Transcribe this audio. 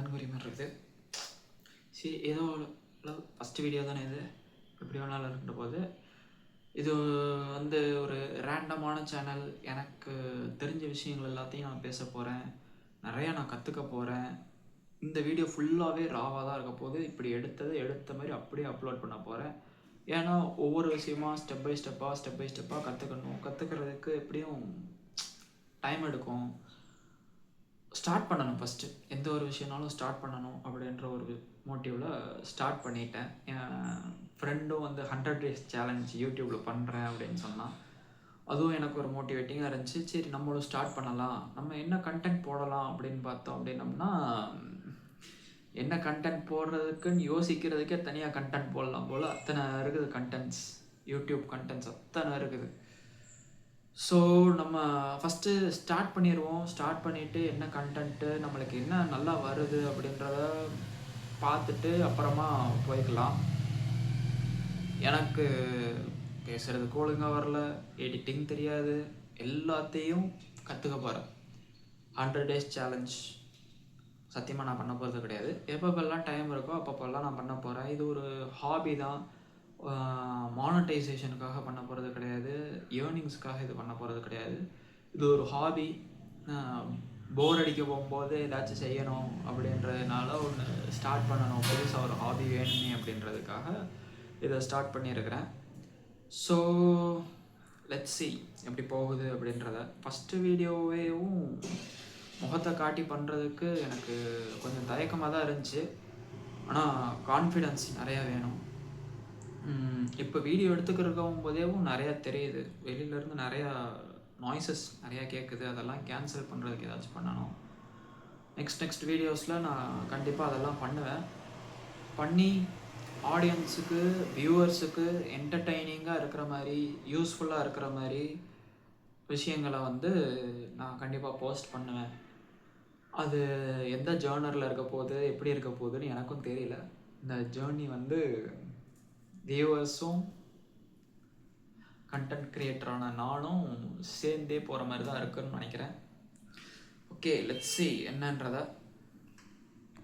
கண்குறி மாதிரி இருக்குது. சரி, ஏதோ ஃபஸ்ட்டு வீடியோ தானே இது, எப்படி வேணாலும் இருக்கின்ற போது இது வந்து ஒரு ரேண்டமான சேனல். எனக்கு தெரிஞ்ச விஷயங்கள் எல்லாத்தையும் நான் பேச போகிறேன், நிறையா நான் கற்றுக்க போகிறேன். இந்த வீடியோ ஃபுல்லாகவே ராவாக தான் இருக்க போது. இப்படி எடுத்த மாதிரி அப்படியே அப்லோட் பண்ண போகிறேன். ஏன்னா ஒவ்வொரு விஷயமா ஸ்டெப் பை ஸ்டெப்பாக கற்றுக்கணும். கற்றுக்கிறதுக்கு எப்படியும் டைம் எடுக்கும். ஸ்டார்ட் பண்ணணும். ஃபஸ்ட்டு எந்த ஒரு விஷயம்னாலும் ஸ்டார்ட் பண்ணணும் அப்படின்ற ஒரு மோட்டிவில் ஸ்டார்ட் பண்ணிட்டேன். என் ஃப்ரெண்டும் வந்து 100 days சேலஞ்ச் யூடியூப்பில் பண்ணுறேன் அப்படின்னு சொன்னான். அதுவும் எனக்கு ஒரு மோட்டிவேட்டிங்காக இருந்துச்சு. சரி, நம்மளும் ஸ்டார்ட் பண்ணலாம். நம்ம என்ன கண்டென்ட் போடலாம் அப்படின்னு பார்த்தோம் அப்படின்னம்னா, என்ன கண்டென்ட் போடுறதுக்குன்னு யோசிக்கிறதுக்கே தனியாக கண்டென்ட் போடலாம் போல் அத்தனை இருக்குது. கண்டென்ட்ஸ், யூடியூப் கண்டென்ட்ஸ் அத்தனை இருக்குது. ஸோ நம்ம ஃபஸ்ட்டு ஸ்டார்ட் பண்ணிடுவோம். ஸ்டார்ட் பண்ணிவிட்டு என்ன கண்டென்ட்டு நம்மளுக்கு என்ன நல்லா வருது அப்படின்றத பார்த்துட்டு அப்புறமா போய்க்கலாம். எனக்கு பேசுகிறதுக்கு ஒழுங்காக வரல, எடிட்டிங் தெரியாது, எல்லாத்தையும் கற்றுக்க போகிறேன். 100 days சேலஞ்ச் சத்தியமாக நான் பண்ண போகிறது கிடையாது. எப்பப்பெல்லாம் டைம் இருக்கோ அப்பப்பெல்லாம் நான் பண்ண போகிறேன். இது ஒரு ஹாபி தான். மானடைசேஷனுக்காக பண்ண போகிறது கிடையாது, ஏர்னிங்ஸ்க்காக இது பண்ண போகிறது கிடையாது. இது ஒரு ஹாபி. போர் அடிக்க போகும்போது ஏதாச்சும் செய்யணும் அப்படின்றதுனால ஒன்று ஸ்டார்ட் பண்ணணும், புதுசாக ஒரு ஹாபி வேணுமே அப்படின்றதுக்காக இதை ஸ்டார்ட் பண்ணியிருக்கிறேன். ஸோ லெட்ஸ் see எப்படி போகுது அப்படின்றத. ஃபஸ்ட்டு வீடியோவேவும் முகத்தை காட்டி பண்ணுறதுக்கு எனக்கு கொஞ்சம் தயக்கமாக தான் இருந்துச்சு. ஆனால் கான்ஃபிடென்ஸ் நிறையா வேணும். இப்போ வீடியோ எடுத்துக்கிறக்கும் போதேவும் நிறையா தெரியுது, வெளியிலேருந்து நிறையா நாய்ஸஸ் நிறையா கேட்குது. அதெல்லாம் கேன்சல் பண்ணுறதுக்கு ஏதாச்சும் பண்ணணும். நெக்ஸ்ட் வீடியோஸில் நான் கண்டிப்பாக அதெல்லாம் பண்ணுவேன். பண்ணி ஆடியன்ஸுக்கு, வியூவர்ஸுக்கு என்டர்டெய்னிங்காக இருக்கிற மாதிரி, யூஸ்ஃபுல்லாக இருக்கிற மாதிரி விஷயங்களை வந்து நான் கண்டிப்பாக போஸ்ட் பண்ணுவேன். அது எந்த ஜேர்னரில் இருக்க போகுது, எப்படி இருக்க போகுதுன்னு எனக்கும் தெரியல. இந்த ஜேர்னி வந்து வியூவர்ஸும் கண்டென்ட் க்ரியேட்டரான நானும் சேர்ந்தே போகிற மாதிரி தான் இருக்குன்னு நினைக்கிறேன். ஓகே, லெட்ஸ் see என்னன்றதை.